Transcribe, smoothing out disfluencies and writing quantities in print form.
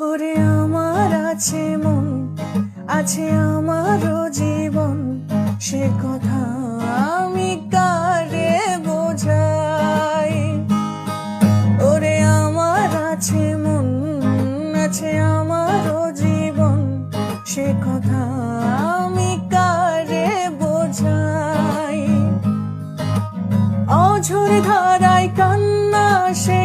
ওরে আমার আছে মন, আছে আমারও জীবন, সে কথা আমি কারে বোঝাই। ওরে আমার আছে মন, আছে আমারও জীবন, সে কথা আমি কারে বোঝাই। অঝোর ধারায় কান্না সে